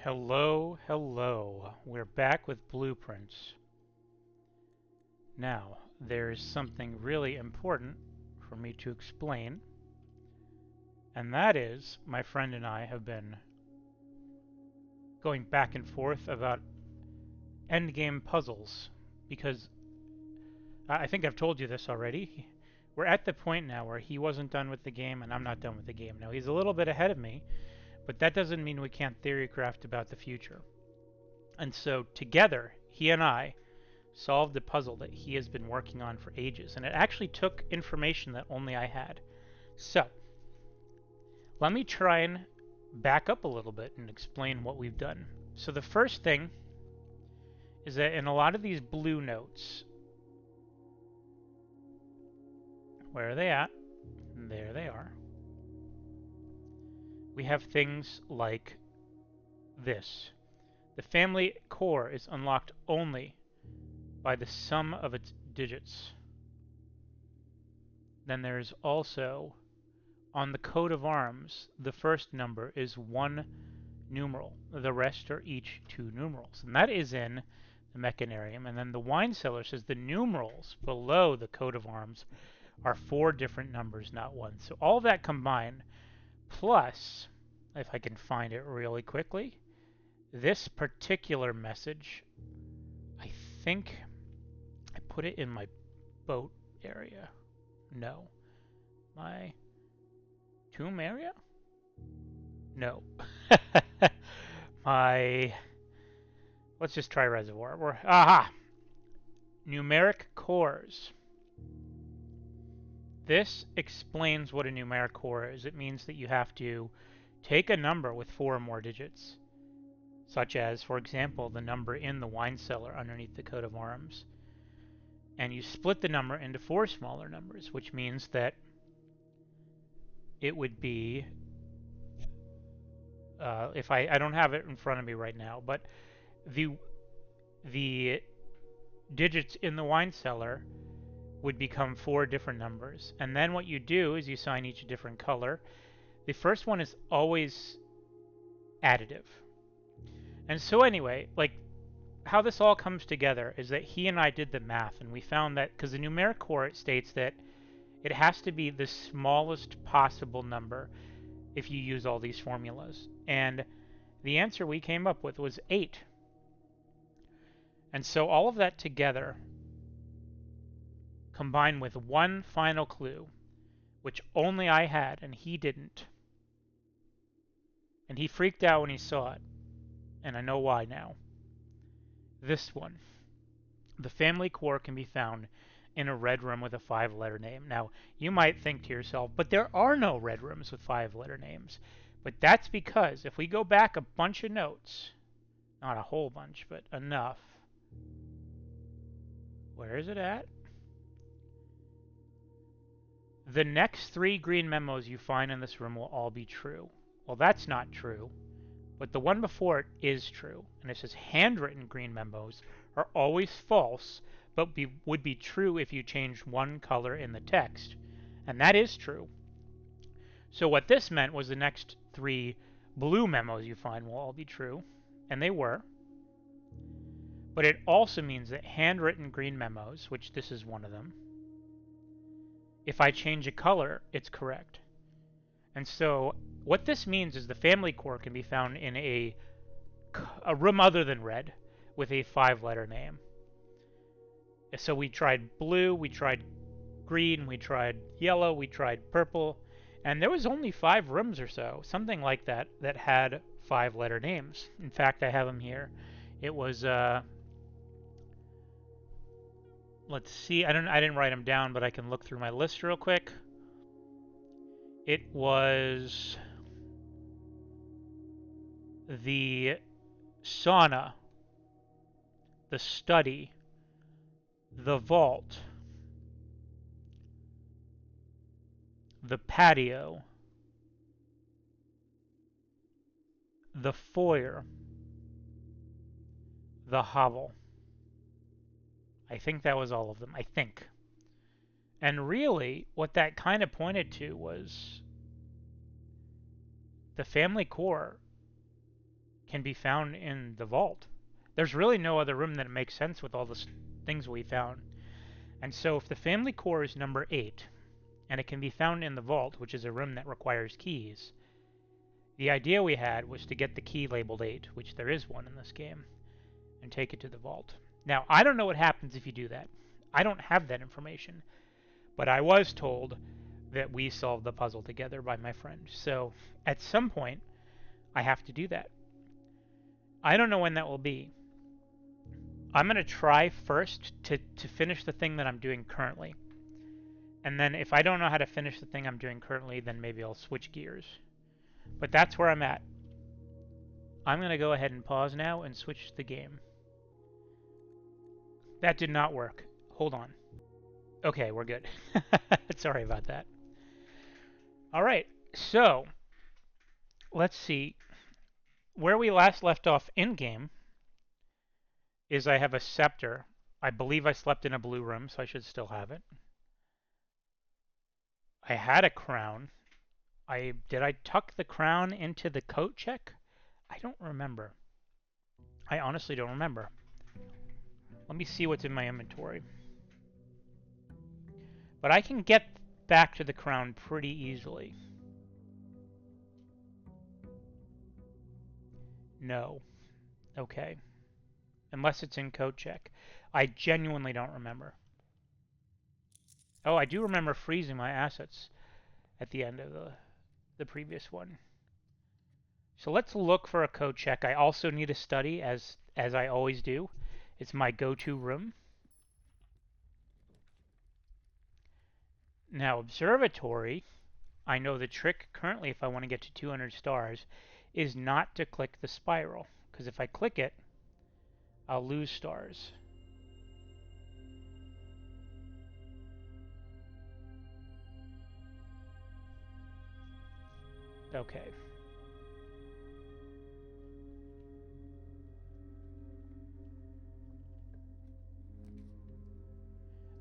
Hello, hello. We're back with blueprints. Now, there's something really important for me to explain, and that is my friend and I have been going back and forth about endgame puzzles because I think I've told you this already. We're at the point now where he wasn't done with the game and I'm not done with the game. Now, he's a little bit ahead of me, but that doesn't mean we can't theorycraft about the future. And so, together, he and I solved the puzzle that he has been working on for ages, and it actually took information that only I had. So, let me try and back up a little bit and explain what we've done. So the first thing is that in a lot of these blue notes, where are they at? There they are. We have things like this. The family core is unlocked only by the sum of its digits. Then there's also, on the coat of arms, the first number is one numeral. The rest are each two numerals. And that is in the mechanarium. And then the wine cellar says the numerals below the coat of arms are four different numbers, not one. So all of that combined, plus, if I can find it really quickly, this particular message, I think I put it in my boat area. No. My tomb area? No. Let's just try reservoir. Aha! Numeric cores. This explains what a numeric core is. It means that you have to take a number with four or more digits, such as, for example, the number in the wine cellar underneath the coat of arms, and you split the number into four smaller numbers, which means that it would be, if I don't have it in front of me right now, but the digits in the wine cellar would become four different numbers. And then what you do is you assign each a different color. The first one is always additive. And so anyway, like how this all comes together is that he and I did the math, and we found that because the numeric core states that it has to be the smallest possible number if you use all these formulas. And the answer we came up with was 8. And so all of that together, combined with one final clue, which only I had and he didn't. And he freaked out when he saw it, and I know why now. This one. The family core can be found in a red room with a 5-letter name. Now, you might think to yourself, but there are no red rooms with 5-letter names. But that's because if we go back a bunch of notes, not a whole bunch, but enough. Where is it at? The next 3 green memos you find in this room will all be true. Well, that's not true, but the one before it is true. And it says handwritten green memos are always false, but would be true if you changed one color in the text. And that is true. So what this meant was the next 3 blue memos you find will all be true, and they were. But it also means that handwritten green memos, which this is one of them, if I change a color, it's correct. And so what this means is the family core can be found in a room other than red with a 5-letter name. So we tried blue, we tried green, we tried yellow, we tried purple, and there was only 5 rooms or so, something like that, that had 5-letter names. In fact, I have them here. It was let's see. I didn't write them down, but I can look through my list real quick. It was the sauna, the study, the vault, the patio, the foyer, the hovel. I think that was all of them. I think. And really, what that kind of pointed to was the family core can be found in the vault. There's really no other room that makes sense with all the things we found. And so if the family core is number 8, and it can be found in the vault, which is a room that requires keys, the idea we had was to get the key labeled 8, which there is one in this game, and take it to the vault. Now, I don't know what happens if you do that. I don't have that information, but I was told that we solved the puzzle together by my friend. So at some point, I have to do that. I don't know when that will be. I'm going to try first to finish the thing that I'm doing currently. And then if I don't know how to finish the thing I'm doing currently, then maybe I'll switch gears. But that's where I'm at. I'm going to go ahead and pause now and switch the game. That did not work. Hold on. Okay, we're good. Sorry about that. All right, so let's see. Where we last left off in-game is I have a scepter. I believe I slept in a blue room, so I should still have it. I had a crown. Did I tuck the crown into the coat check? I don't remember. I honestly don't remember. Let me see what's in my inventory. But I can get back to the crown pretty easily. No. Okay. Unless it's in code check. I genuinely don't remember. Oh, I do remember freezing my assets at the end of the previous one. So let's look for a code check. I also need a study, as I always do. It's my go-to room. Now, observatory, I know the trick currently if I want to get to 200 stars is not to click the spiral, because if I click it, I'll lose stars. Okay.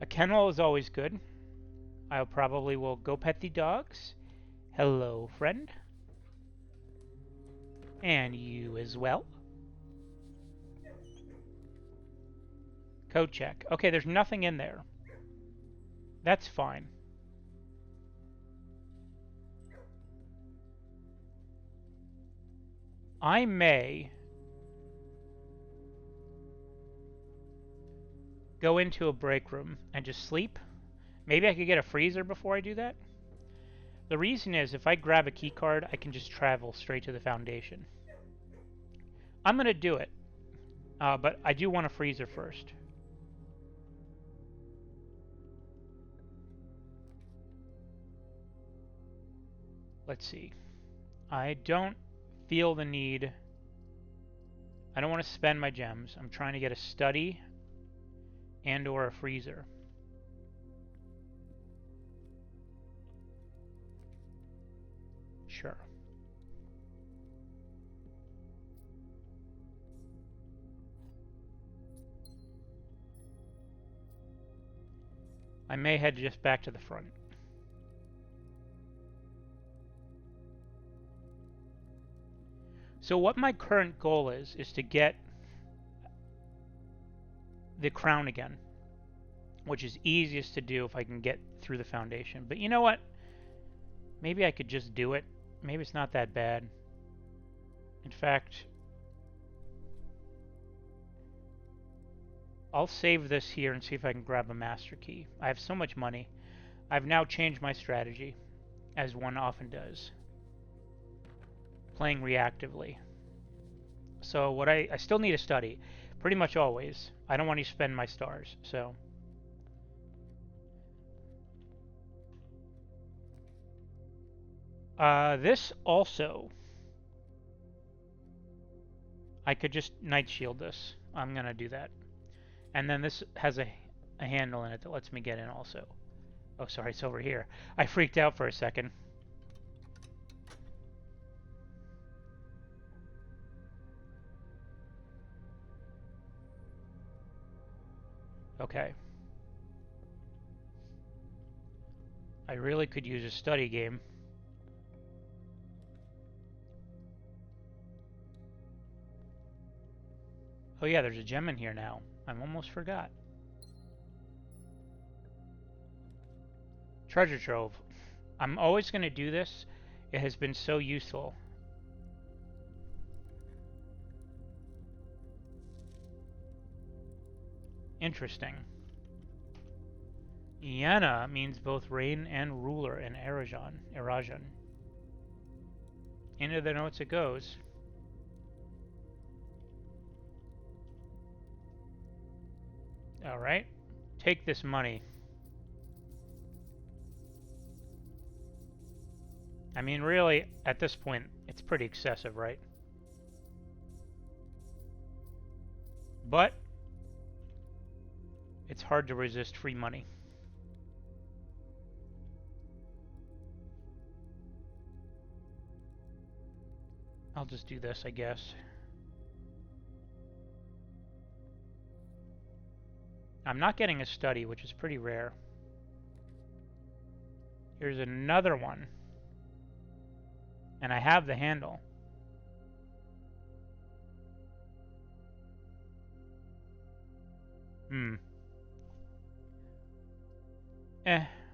A kennel is always good. I probably will go pet the dogs. Hello, friend. And you as well. Code check. Okay, there's nothing in there. That's fine. I may go into a break room and just sleep. Maybe I could get a freezer before I do that. The reason is if I grab a key card, I can just travel straight to the foundation. I'm going to do it, but I do want a freezer first. Let's see. I don't feel the need. I don't want to spend my gems. I'm trying to get a study and or a freezer. Sure. I may head just back to the front. So what my current goal is to get the crown again, which is easiest to do if I can get through the foundation. But you know what? Maybe I could just do it. Maybe it's not that bad. In fact, I'll save this here and see if I can grab a master key. I have so much money. I've now changed my strategy, as one often does. Playing reactively. So what I still need a study. Pretty much always. I don't want to spend my stars, so... this also... I could just Night Shield this. I'm gonna do that. And then this has a handle in it that lets me get in also. Oh, sorry, it's over here. I freaked out for a second. Okay. I really could use a study game. Oh yeah, there's a gem in here now. I almost forgot. Treasure trove. I'm always going to do this. It has been so useful. Interesting. Iana means both reign and ruler in Erajan. Into the notes it goes. Alright. Take this money. I mean, really, at this point, it's pretty excessive, right? But it's hard to resist free money. I'll just do this, I guess. I'm not getting a study, which is pretty rare. Here's another one. And I have the handle.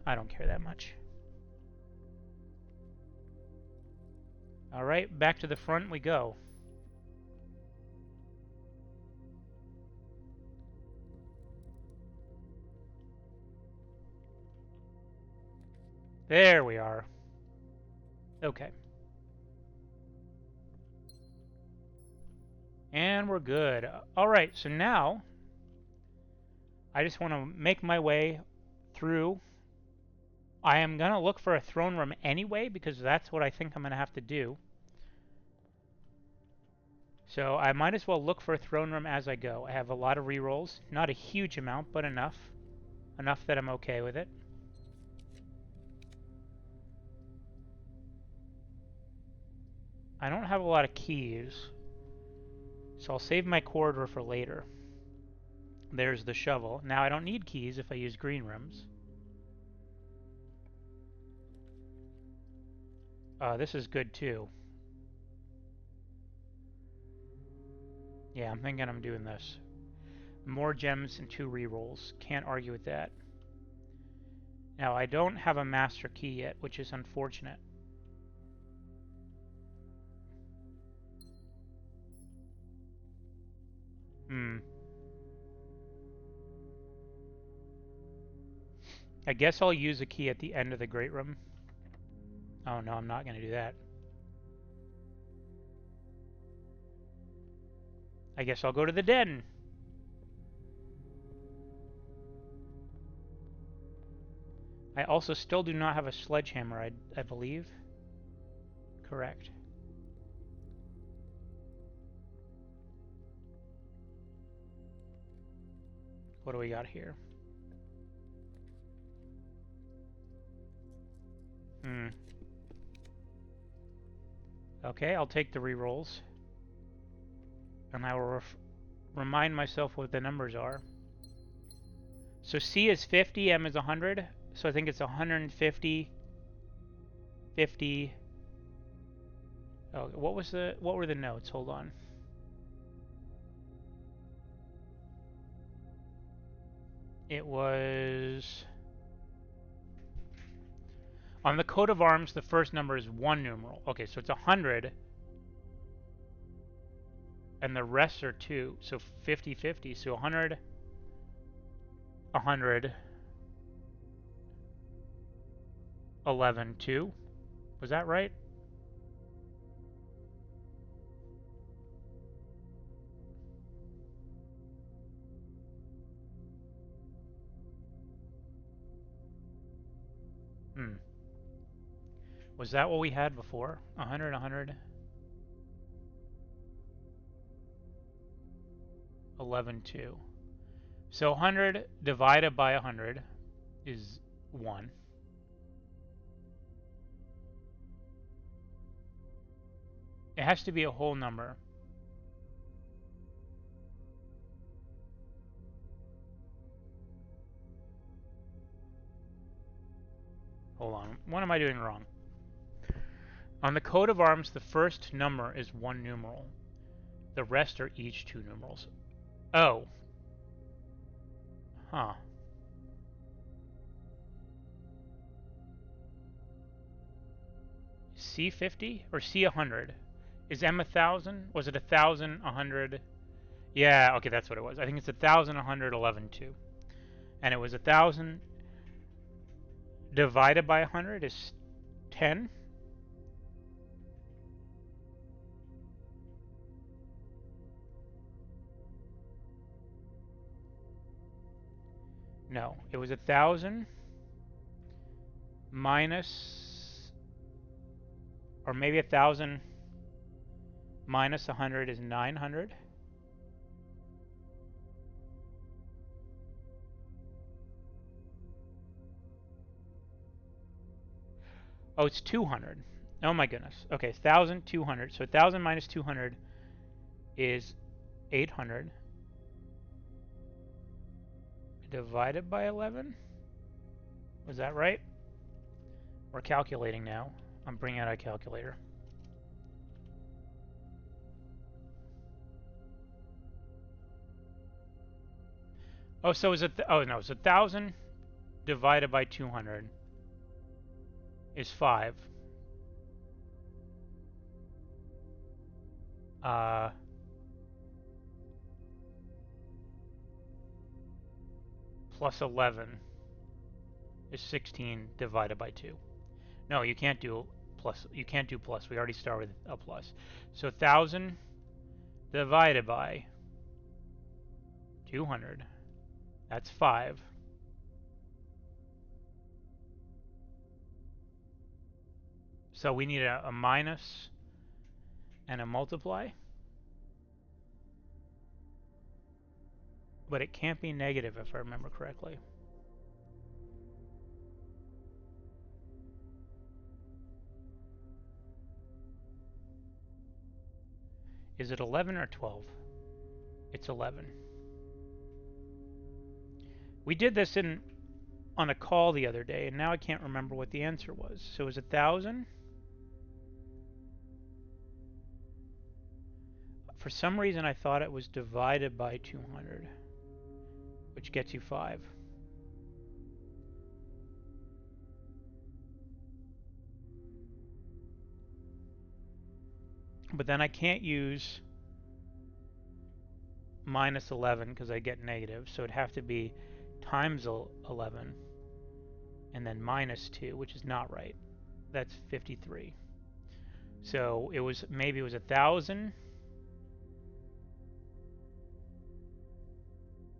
I don't care that much. Alright, back to the front we go. There we are. Okay. And we're good. Alright, so now I just want to make my way through. I am going to look for a throne room anyway, because that's what I think I'm going to have to do. So I might as well look for a throne room as I go. I have a lot of rerolls. Not a huge amount, but enough. Enough that I'm okay with it. I don't have a lot of keys, so I'll save my corridor for later. There's the shovel. Now I don't need keys if I use green rooms. This is good too. Yeah, I'm thinking I'm doing this. More gems and 2 rerolls. Can't argue with that. Now, I don't have a master key yet, which is unfortunate. I guess I'll use a key at the end of the great room. Oh no, I'm not going to do that. I guess I'll go to the den. I also still do not have a sledgehammer, I believe. Correct. What do we got here? Okay, I'll take the rerolls. And I will remind myself what the numbers are. So C is 50, M is 100. So I think it's 150, 50. Oh, what were the notes? Hold on. It was on the coat of arms, the first number is 1 numeral. Okay, so it's 100. And the rest are 2. So 50, 50. So 100, 100, 11, 2. Was that right? Was that what we had before? 100, 100, 11, 2. So 100 divided by 100 is 1. It has to be a whole number. Hold on. What am I doing wrong? On the coat of arms, the first number is 1 numeral. The rest are each 2 numerals. Oh. Huh. C50 or C100? Is M 1,000? Was it 1,000, 100? Yeah, okay, that's what it was. I think it's 1,000, 111, 2. And it was 1,000 divided by 100 is 10. No, it was 1,000 minus, or maybe 1,000 minus 100 is 900. Oh, it's 200. Oh my goodness. Okay, 1,200. So 1,000 minus 200 is 800 divided by 11. Was that right? We're calculating now. I'm bringing out a calculator. Oh, so is it? Oh no, so 1,000 divided by 200 is 5. Uh, plus 11 is 16 divided by 2. No, you can't do plus. You can't do plus. We already started with a plus. So 1,000 divided by 200. That's 5. So we need a minus and a multiply. But it can't be negative if I remember correctly. Is it 11 or 12? It's 11. We did this on a call the other day, and now I can't remember what the answer was. So it was 1,000? For some reason I thought it was divided by 200, which gets you 5. But then I can't use minus 11 because I get negative, so it'd have to be times 11 and then minus 2, which is not right. That's 53. So it was, maybe it was 1,000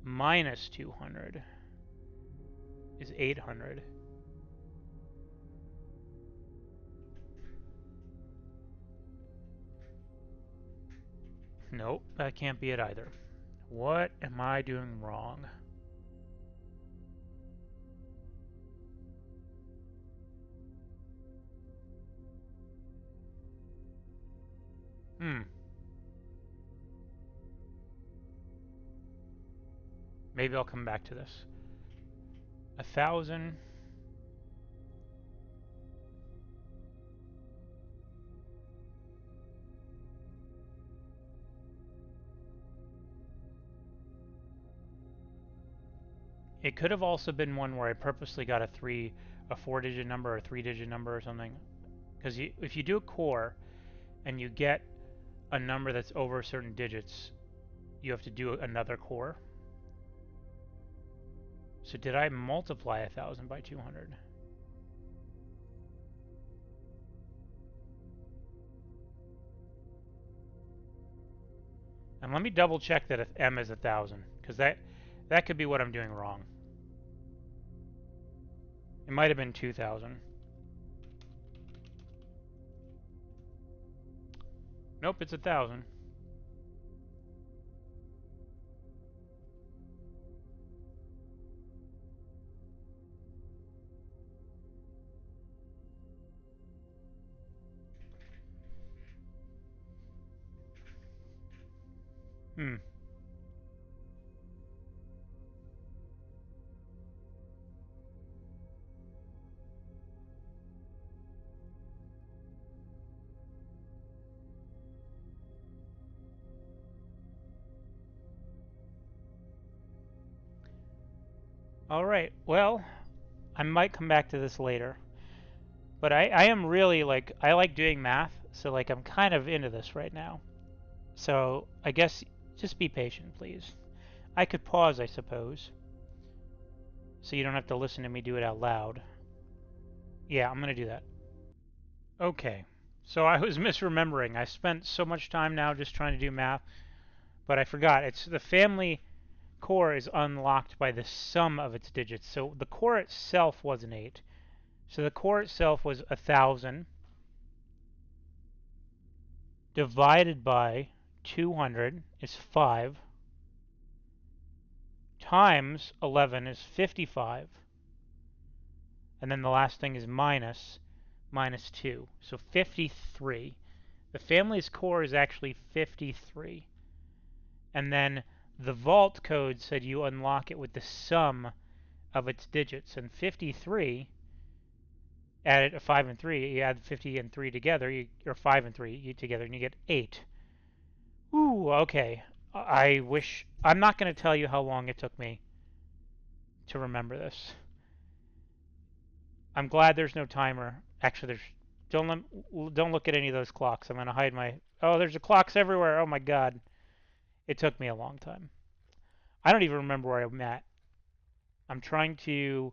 minus 200 is 800. Nope, that can't be it either. What am I doing wrong? Maybe I'll come back to this. 1,000 It could have also been one where I purposely got a 4-digit number or a 3-digit number or something. Because if you do a core and you get a number that's over certain digits, you have to do another core. So did I multiply 1,000 by 200? And let me double check that if m is 1,000, because that could be what I'm doing wrong. It might have been 2,000. Nope, it's 1,000. Hmm. Alright, well, I might come back to this later. But I am really like, I like doing math, so like I'm kind of into this right now. So I guess just be patient, please. I could pause, I suppose, so you don't have to listen to me do it out loud. Yeah, I'm gonna do that. Okay, so I was misremembering. I spent so much time now just trying to do math, but I forgot. It's the family core is unlocked by the sum of its digits. So the core itself was an 8. So the core itself was 1,000 divided by 200 is 5 times 11 is 55. And then the last thing is minus 2. So 53. The family's core is actually 53. And then the vault code said you unlock it with the sum of its digits. And 53, add a 5 and 3, you add 50 and 3 together, or 5 and 3 together, and you get 8. Ooh, okay. I wish... I'm not going to tell you how long it took me to remember this. I'm glad there's no timer. Actually, there's... Don't look at any of those clocks. I'm going to hide my... Oh, there's clocks everywhere. Oh my god. It took me a long time. I don't even remember where I'm at. I'm trying to...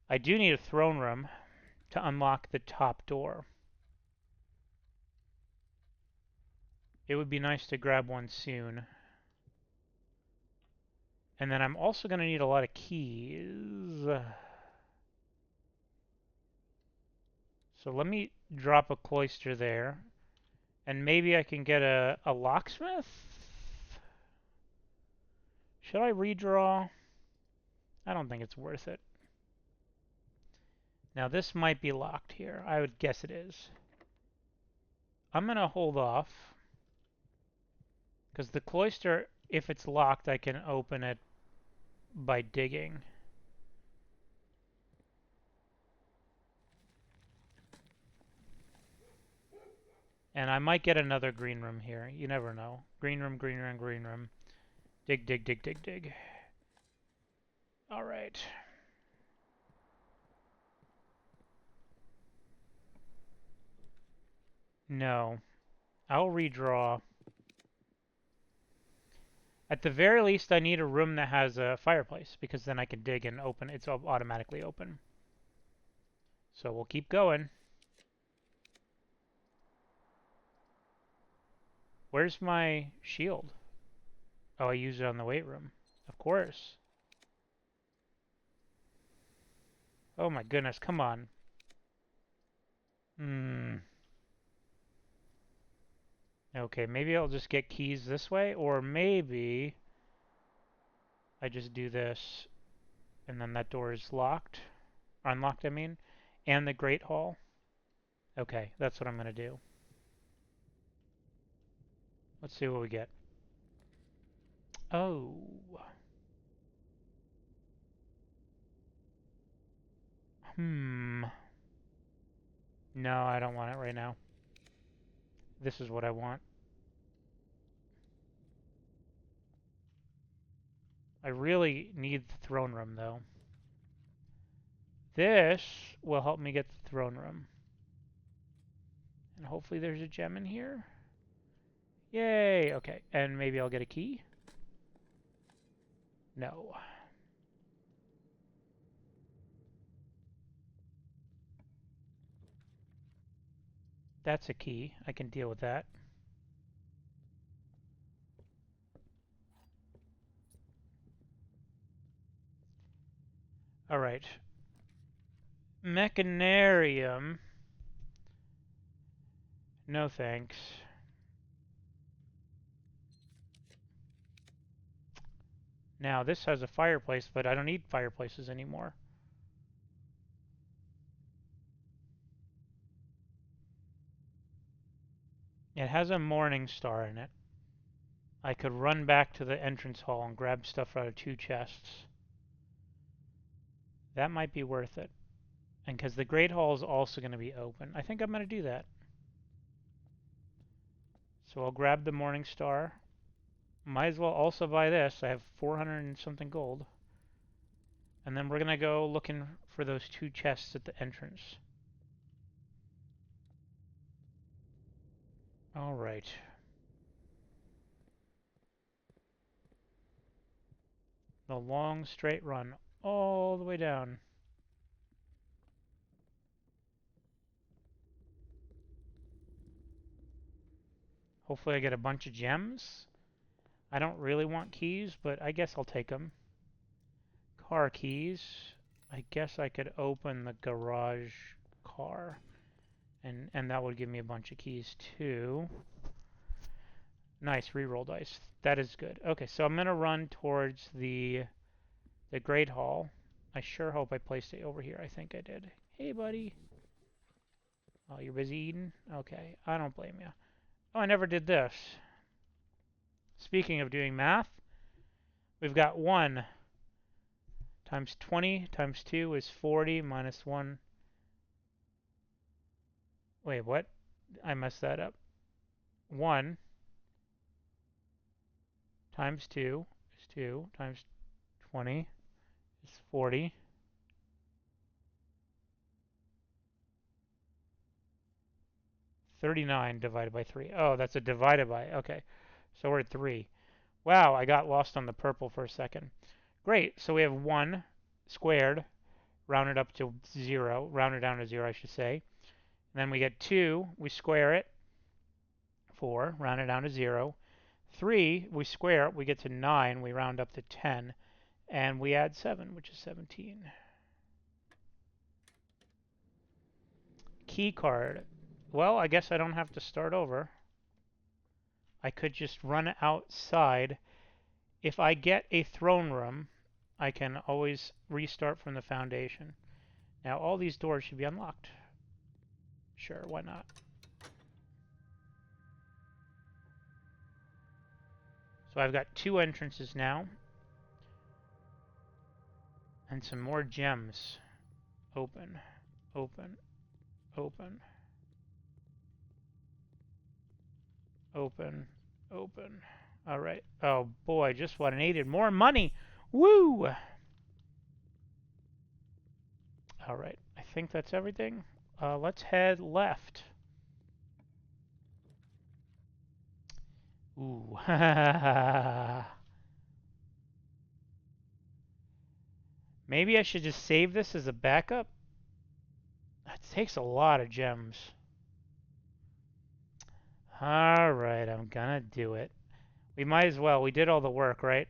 I do need a throne room to unlock the top door. It would be nice to grab one soon. And then I'm also going to need a lot of keys. So let me drop a cloister there. And maybe I can get a locksmith? Should I redraw? I don't think it's worth it. Now this might be locked here. I would guess it is. I'm going to hold off. Because the cloister, if it's locked, I can open it by digging. And I might get another green room here. You never know. Green room, green room, green room. Dig, dig, dig, dig, dig. Alright. No. I'll redraw. At the very least, I need a room that has a fireplace, because then I can dig and open. It's automatically open. So we'll keep going. Where's my shield? Oh, I used it on the weight room. Of course. Oh my goodness, come on. Okay, maybe I'll just get keys this way, or maybe I just do this, and then that door is locked. Unlocked, I mean. And the Great Hall. Okay, that's what I'm going to do. Let's see what we get. Oh. No, I don't want it right now. This is what I want. I really need the throne room, though. This will help me get the throne room. And hopefully there's a gem in here. Yay! Okay, and maybe I'll get a key? No. That's a key. I can deal with that. Alright. Mechanarium. No thanks. Now, this has a fireplace, but I don't need fireplaces anymore. It has a morning star in it. I could run back to the entrance hall and grab stuff out of 2 chests. That might be worth it. And because the Great Hall is also going to be open. I think I'm going to do that. So I'll grab the morning star. Might as well also buy this. I have 400 and something gold. And then we're going to go looking for those 2 chests at the entrance. All right. The long straight run all the way down. Hopefully I get a bunch of gems. I don't really want keys, but I guess I'll take them. Car keys. I guess I could open the garage car. And that would give me a bunch of keys too. Nice, reroll dice. That is good. Okay, so I'm going to run towards the Great Hall. I sure hope I placed it over here. I think I did. Hey, buddy. Oh, you're busy eating? Okay, I don't blame you. Oh, I never did this. Speaking of doing math, we've got 1 times 20 times 2 is 40 minus 1. Wait, what? I messed that up. 1 times 2 is 2 times 20 is 40. 39 divided by 3. Oh, that's a divided by. Okay, so we're at 3. Wow, I got lost on the purple for a second. Great, so we have 1 squared, rounded up to 0, rounded down to 0, I should say. And then we get 2, we square it, 4, rounded down to 0. 3, we square it, we get to 9, we round up to 10. And we add 7, which is 17. Key card. Well, I guess I don't have to start over. I could just run outside. If I get a throne room, I can always restart from the foundation. Now all these doors should be unlocked. Sure, why not? So I've got 2 entrances now. And some more gems. Open, open, open, open, open. All right. Oh boy, just what I needed. More money. Woo! All right. I think that's everything. Let's head left. Ooh. Maybe I should just save this as a backup. That takes a lot of gems. All right, I'm gonna do it. We might as well. We did all the work, right?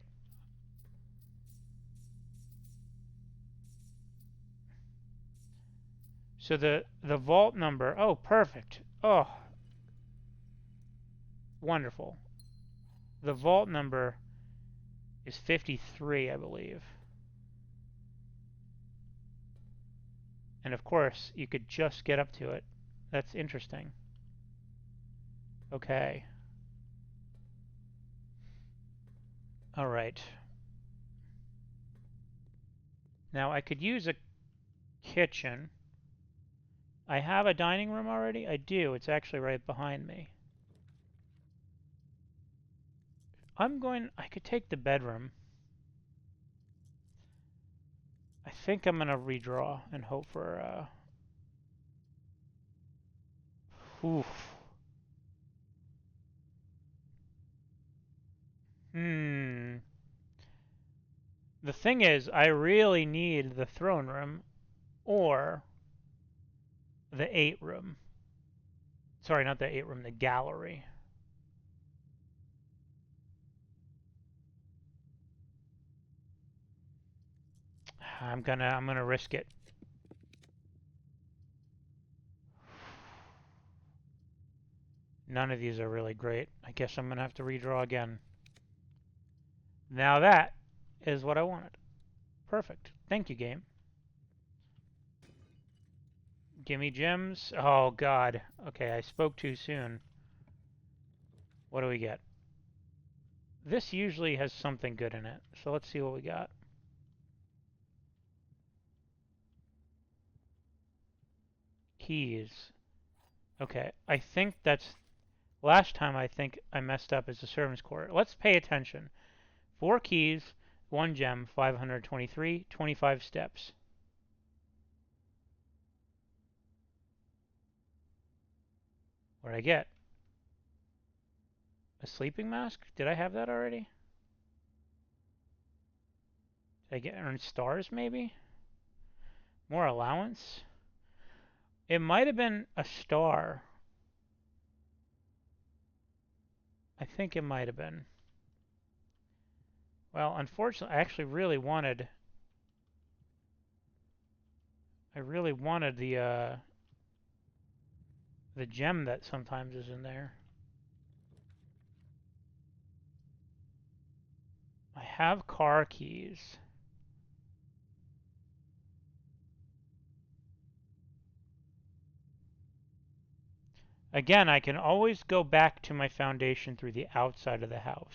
So the vault number. Oh, perfect. Oh, wonderful. The vault number is 53, I believe. And of course, you could just get up to it. That's interesting. Okay. All right. Now I could use a kitchen. I have a dining room already? I do. It's actually right behind me. I could take the bedroom. I think I'm going to redraw and hope for, oof. The thing is, I really need the throne room or the 8 room. Sorry, not the 8 room, the gallery. I'm gonna risk it. None of these are really great. I guess I'm gonna have to redraw again. Now that is what I wanted. Perfect. Thank you, game. Gimme gems. Oh god. Okay, I spoke too soon. What do we get? This usually has something good in it. So let's see what we got. Keys. Okay, I think that's... Last time I think I messed up as a servant's quarter. Let's pay attention. 4 keys. one gem, 523, 25 steps. What did I get? A sleeping mask? Did I have that already? Did I get earned stars maybe? More allowance? It might have been a star. I think it might have been. Well, unfortunately, I actually really wanted the gem that sometimes is in there. I have car keys. Again, I can always go back to my foundation through the outside of the house.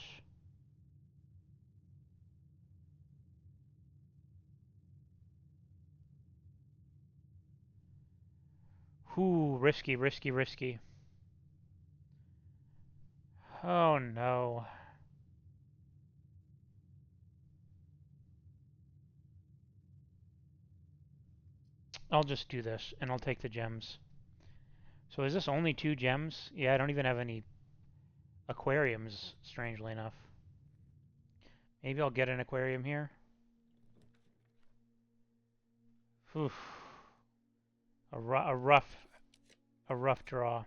Ooh, risky, risky, risky. Oh no. I'll just do this, and I'll take the gems. So is this only 2 gems? Yeah, I don't even have any aquariums, strangely enough. Maybe I'll get an aquarium here. Oof. A rough draw.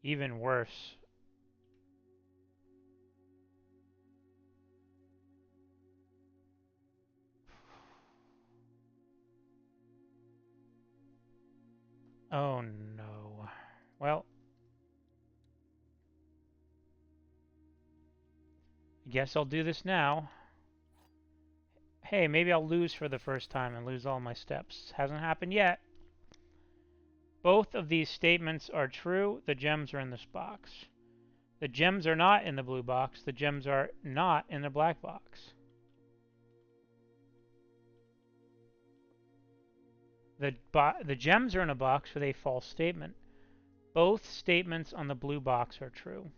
Even worse. Oh no. Well, I guess I'll do this now. Hey, maybe I'll lose for the first time and lose all my steps. Hasn't happened yet. Both of these statements are true. The gems are in this box. The gems are not in the blue box. The gems are not in the black box. The gems are in a box with a false statement. Both statements on the blue box are true.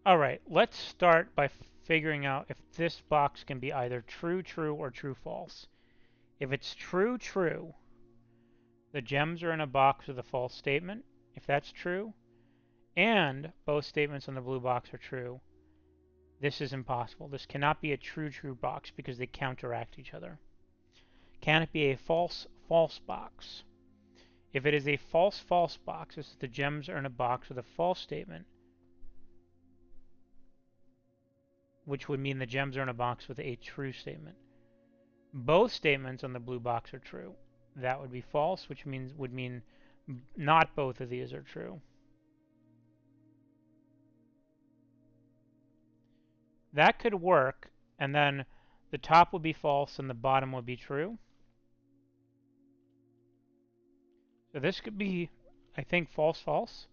Alright, let's start by figuring out if this box can be either true, true, or true, false. If it's true, true, the gems are in a box with a false statement. If that's true, and both statements on the blue box are true, this is impossible. This cannot be a true, true box because they counteract each other. Can it be a false, false box? If it is a false, false box, this is the gems are in a box with a false statement, which would mean the gems are in a box with a true statement. Both statements on the blue box are true. That would be false, which would mean not both of these are true. That could work, and then the top would be false and the bottom would be true. So this could be, I think, false, false.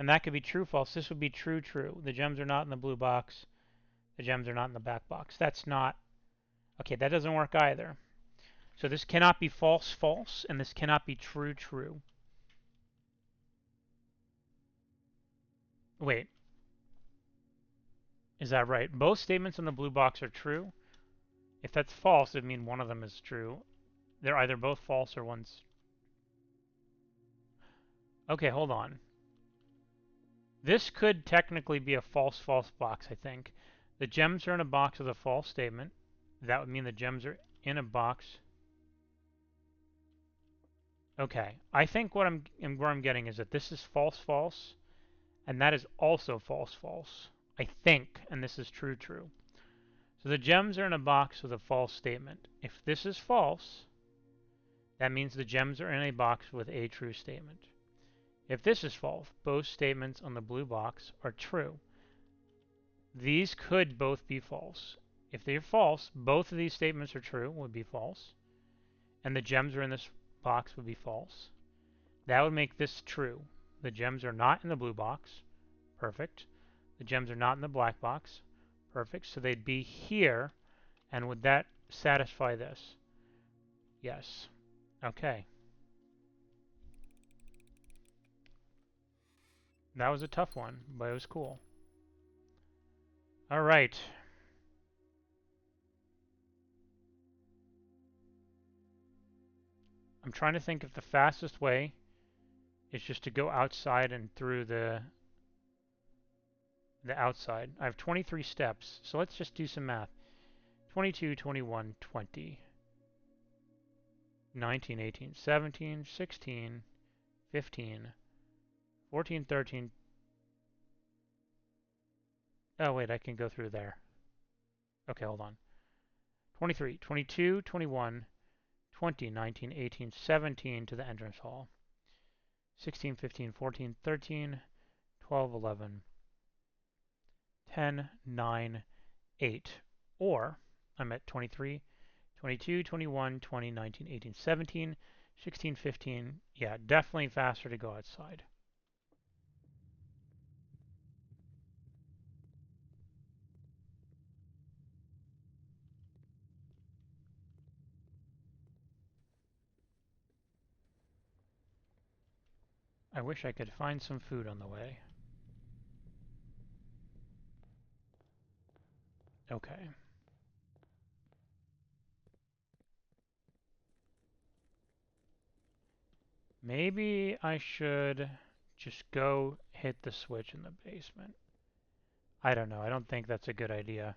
And that could be true, false. This would be true, true. The gems are not in the blue box. The gems are not in the black box. That's not... Okay, that doesn't work either. So this cannot be false, false, and this cannot be true, true. Wait. Is that right? Both statements in the blue box are true. If that's false, it would mean one of them is true. They're either both false or one's... Okay, hold on. This could technically be a false, false box, I think. The gems are in a box with a false statement. That would mean the gems are in a box. Okay, I think where I'm getting is that this is false, false, and that is also false, false. I think, and this is true, true. So the gems are in a box with a false statement. If this is false, that means the gems are in a box with a true statement. If this is false, both statements on the blue box are true. These could both be false. If they're false, both of these statements are true, would be false. And the gems are in this box would be false. That would make this true. The gems are not in the blue box. Perfect. The gems are not in the black box. Perfect. So they'd be here. And would that satisfy this? Yes. Okay. That was a tough one, but it was cool. All right. I'm trying to think if the fastest way is just to go outside and through the outside. I have 23 steps, so let's just do some math. 22, 21, 20, 19, 18, 17, 16, 15, 14, 13. Oh, wait, I can go through there. Okay, hold on. 23, 22, 21, 20, 19, 18, 17 to the entrance hall. 16, 15, 14, 13, 12, 11, 10, 9, 8. Or I'm at 23, 22, 21, 20, 19, 18, 17, 16, 15. Yeah, definitely faster to go outside. I wish I could find some food on the way. Okay. Maybe I should just go hit the switch in the basement. I don't know. I don't think that's a good idea.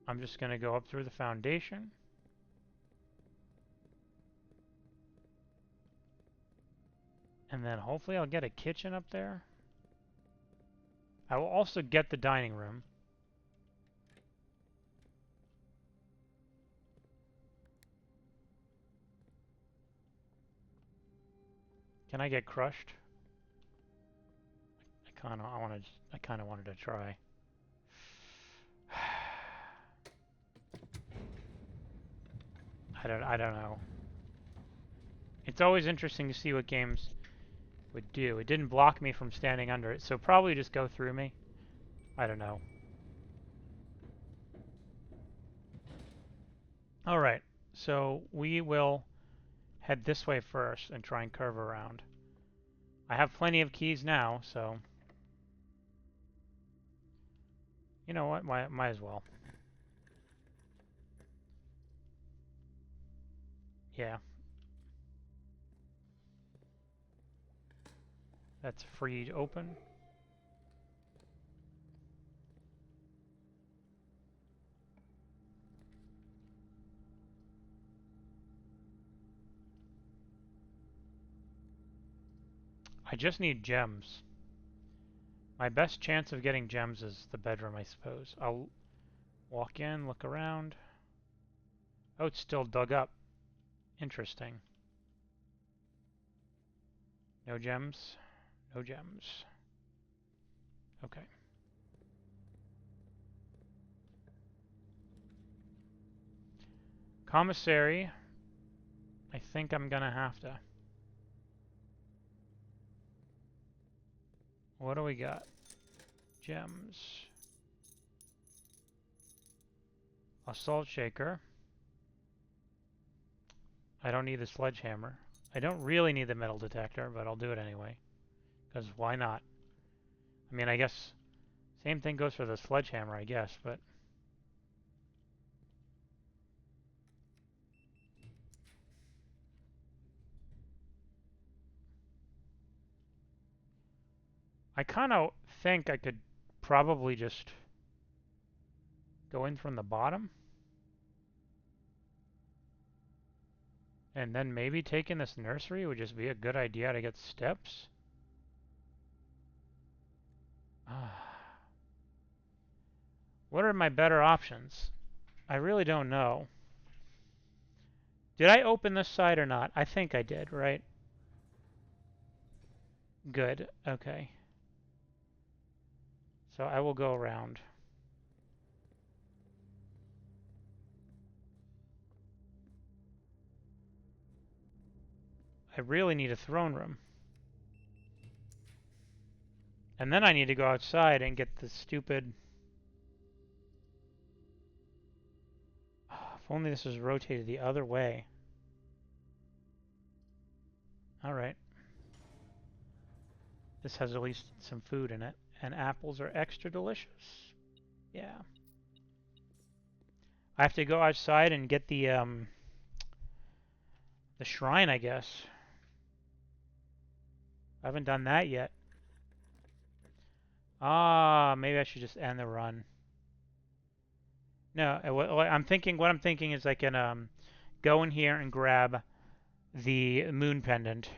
I'm just going to go up through the foundation. And then hopefully I'll get a kitchen up there. I will also get the dining room. Can I get crushed? I kind of wanted to try. I don't know. It's always interesting to see what games would do. It didn't block me from standing under it, so probably just go through me. I don't know. All right, so we will head this way first and try and curve around. I have plenty of keys now, so you know what? Might as well. Yeah. That's free to open. I just need gems. My best chance of getting gems is the bedroom, I suppose. I'll walk in, look around. Oh, it's still dug up. Interesting. No gems. No gems. Okay. Commissary. I think I'm gonna have to. What do we got? Gems. A salt shaker. I don't need a sledgehammer. I don't really need the metal detector, but I'll do it anyway. Because why not? I mean, I guess same thing goes for the sledgehammer, I guess, but I kind of think I could probably just go in from the bottom and then maybe take in this nursery would just be a good idea to get steps. What are my better options? I really don't know. Did I open this side or not? I think I did, right? Good. Okay. So I will go around. I really need a throne room. And then I need to go outside and get the stupid... If only this was rotated the other way. Alright. This has at least some food in it. And apples are extra delicious. Yeah. I have to go outside and get the shrine, I guess. I haven't done that yet. Ah, maybe I should just end the run. No, what I'm thinking is I can go in here and grab the moon pendant.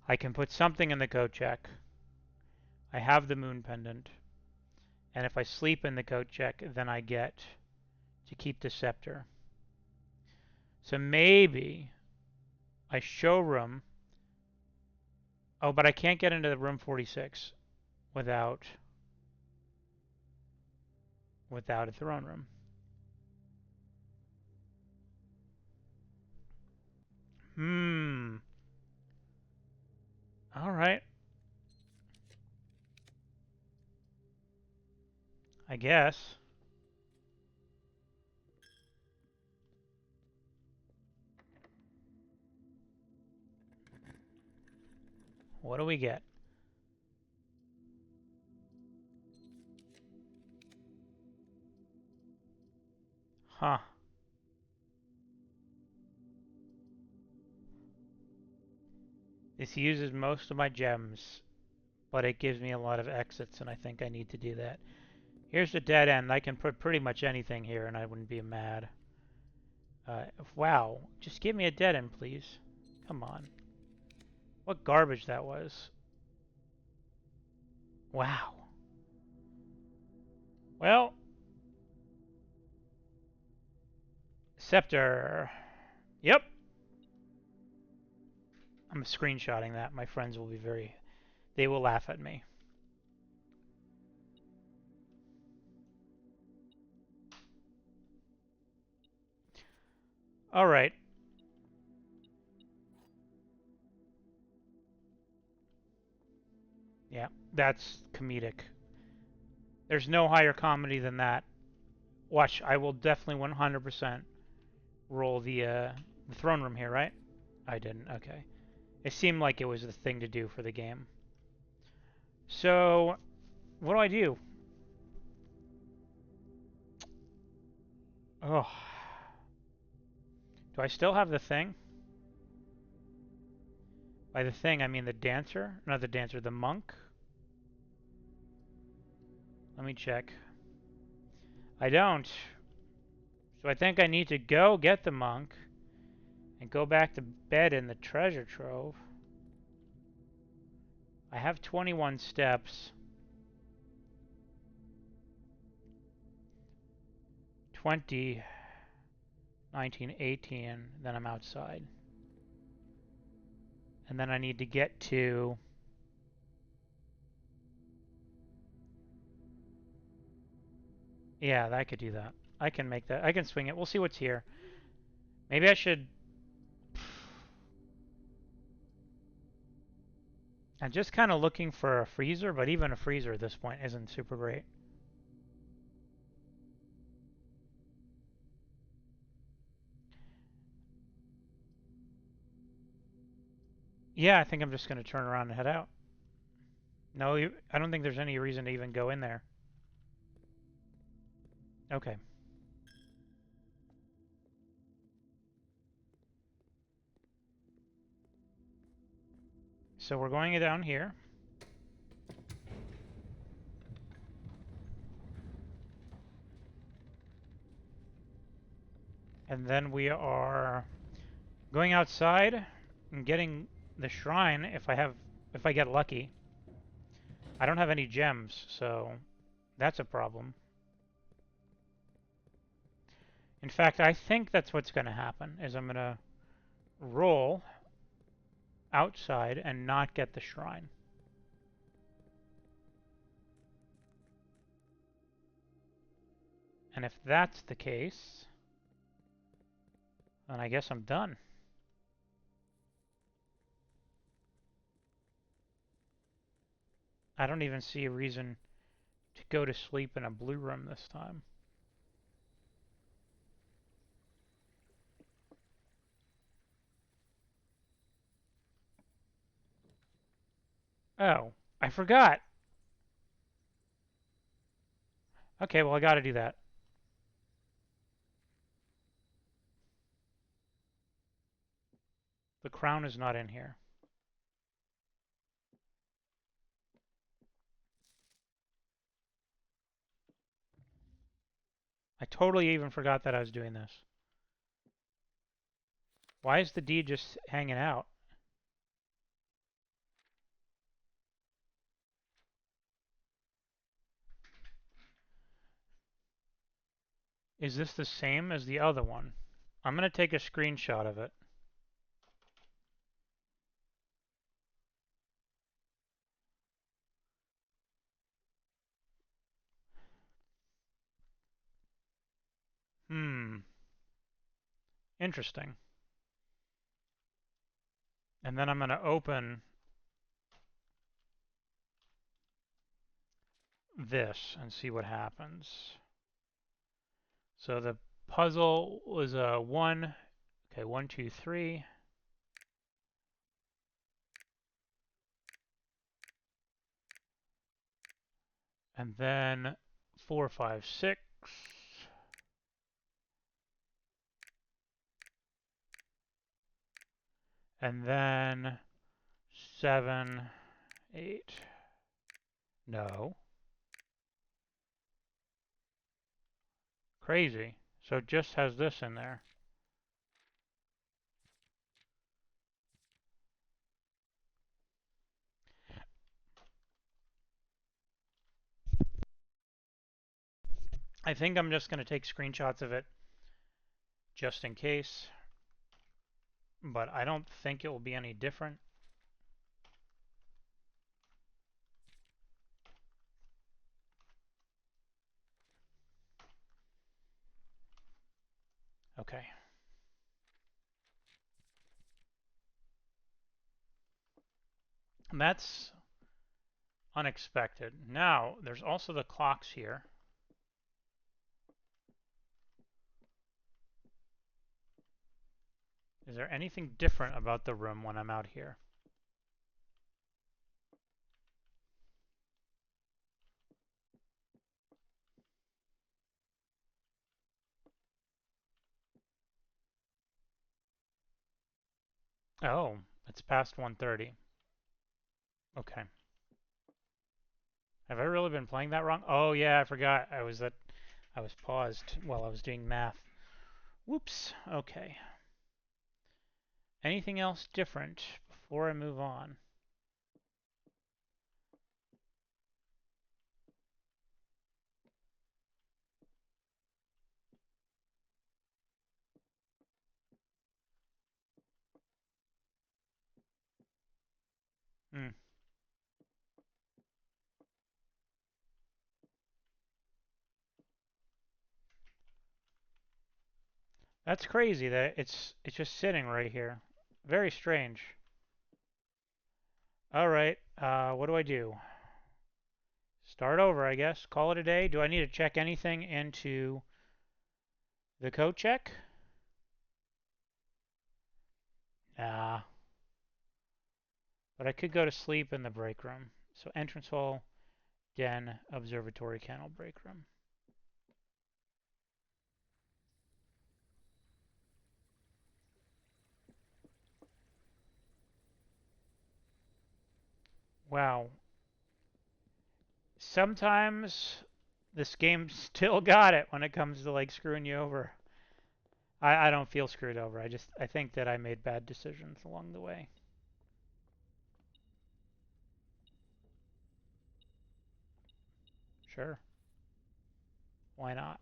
I can put something in the coat check. I have the moon pendant. And if I sleep in the coat check, then I get to keep the scepter. So maybe I showroom. Oh, but I can't get into the room 46 without a throne room. All right. I guess. What do we get? Huh. This uses most of my gems, but it gives me a lot of exits, and I think I need to do that. Here's the dead end. I can put pretty much anything here, and I wouldn't be mad. Wow. Just give me a dead end, please. Come on. What garbage that was. Wow. Well. Scepter. Yep. I'm screenshotting that. My friends will be they will laugh at me. All right. Yeah, that's comedic. There's no higher comedy than that. Watch, I will definitely 100% roll the throne room here, right? I didn't. Okay. It seemed like it was the thing to do for the game. So, what do I do? Oh. Do I still have the thing? By the thing, I mean the dancer? Not the dancer, the monk? Let me check. I don't. So I think I need to go get the monk and go back to bed in the treasure trove. I have 21 steps. 20, 19, 18, then I'm outside. And then I need to get to... Yeah, I could do that. I can make that. I can swing it. We'll see what's here. Maybe I should... I'm just kind of looking for a freezer, but even a freezer at this point isn't super great. Yeah, I think I'm just going to turn around and head out. No, I don't think there's any reason to even go in there. Okay. So we're going down here. And then we are going outside and getting the shrine if I get lucky. I don't have any gems, so that's a problem. In fact, I think that's what's going to happen, is I'm going to roll outside and not get the shrine. And if that's the case, then I guess I'm done. I don't even see a reason to go to sleep in a blue room this time. Oh, I forgot. Okay, well I gotta do that. The crown is not in here. I totally even forgot that I was doing this. Why is the D just hanging out? Is this the same as the other one? I'm going to take a screenshot of it. Interesting. And then I'm going to open this and see what happens. So the puzzle was a 1. Okay, 1, 2, 3. And then 4, 5, 6. And then 7, 8. No. Crazy. So it just has this in there. I think I'm just going to take screenshots of it just in case. But I don't think it will be any different. Okay. And that's unexpected. Now, there's also the clocks here. Is there anything different about the room when I'm out here? Oh, it's past 1:30. Okay. Have I really been playing that wrong? Oh yeah, I forgot. I was paused while I was doing math. Whoops. Okay. Anything else different before I move on? Hmm. That's crazy that it's just sitting right here. Very strange. All right. What do I do? Start over, I guess. Call it a day. Do I need to check anything into the code check? Nah. But I could go to sleep in the break room. So entrance hall, den, observatory, kennel, break room. Wow. Sometimes this game still got it when it comes to like screwing you over. I don't feel screwed over. I think that I made bad decisions along the way. Sure. Why not?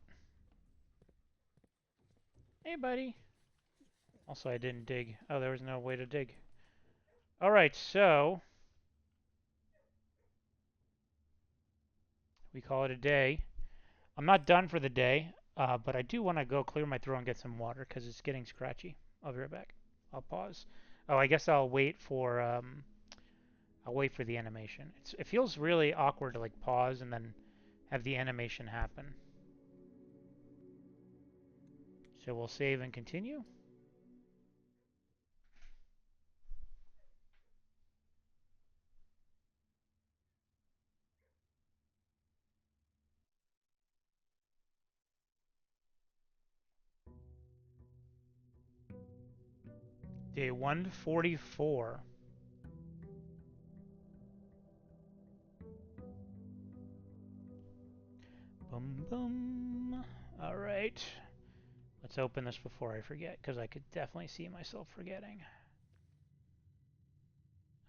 Hey, buddy. Also, I didn't dig. Oh, there was no way to dig. All right, so we call it a day. I'm not done for the day, but I do want to go clear my throat and get some water because it's getting scratchy. I'll be right back. I'll pause. Oh, I guess I'll wait for the animation. It feels really awkward to like pause and then have the animation happen. So we'll save and continue. Day 144. Boom, boom. All right. Let's open this before I forget, because I could definitely see myself forgetting.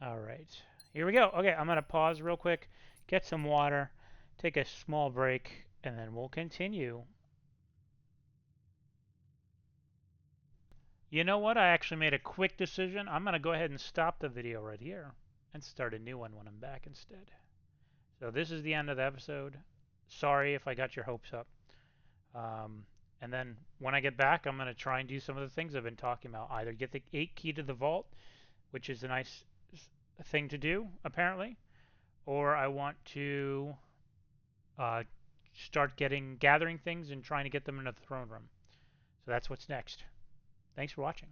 All right. Here we go. Okay, I'm going to pause real quick, get some water, take a small break, and then we'll continue. You know what? I actually made a quick decision. I'm going to go ahead and stop the video right here and start a new one when I'm back instead. So this is the end of the episode. Sorry if I got your hopes up. And then when I get back, I'm going to try and do some of the things I've been talking about. Either get the 8 key to the vault, which is a nice thing to do, apparently, or I want to uh, start gathering things and trying to get them into the throne room. So that's what's next. Thanks for watching.